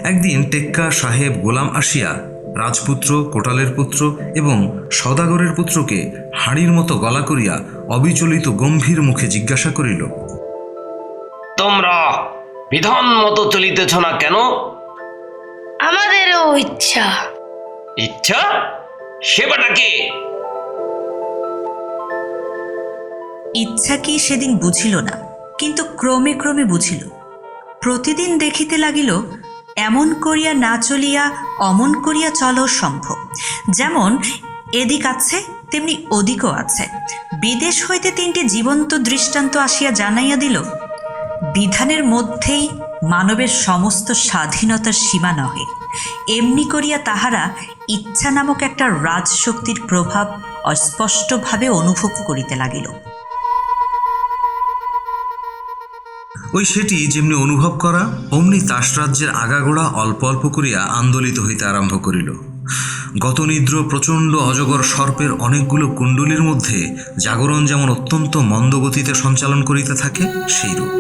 একদিন টেক্কা সাহেব গোলাম আসিয়া রাজপুত্র, কোটালের পুত্র এবং সদাগরের পুত্রকে হাড়ির মতো গলা করিয়া অবিচলিত গম্ভীর মুখে জিজ্ঞাসা করিল, তোমরা বিধান মতো চলিতেছ না কেন? আমাদেরও ইচ্ছা। ইচ্ছা? সেবাটা কে? ইচ্ছা কি সেদিন বুঝিল না, কিন্তু ক্রমে ক্রমে বুঝিল। প্রতিদিন দেখিতে লাগিল এমন করিয়া না চলিয়া অমন করিয়া চল সম্ভব। যেমন এদিক আছে তেমনি ওদিকও আছে। বিদেশ হইতে 3টি জীবন্ত দৃষ্টান্ত আসিয়া জানাইয়া দিল, বিধানের মধ্যেই মানবের সমস্ত স্বাধীনতার সীমা নহে। এমনি করিয়া তাহারা ইচ্ছা নামক একটা রাজশক্তির প্রভাব অস্পষ্টভাবে অনুভব করিতে লাগিল। ওই সেটি যেমনি অনুভব করা, অমনি তাসরাজ্যের আগাগোড়া অল্প অল্প করিয়া আন্দোলিত হইতে আরম্ভ করিল। গতনিদ্র প্রচণ্ড অজগর সর্পের অনেকগুলো কুণ্ডলীর মধ্যে জাগরণ যেমন অত্যন্ত মন্দগতিতে সঞ্চালন করিতে থাকে, সেইরূপ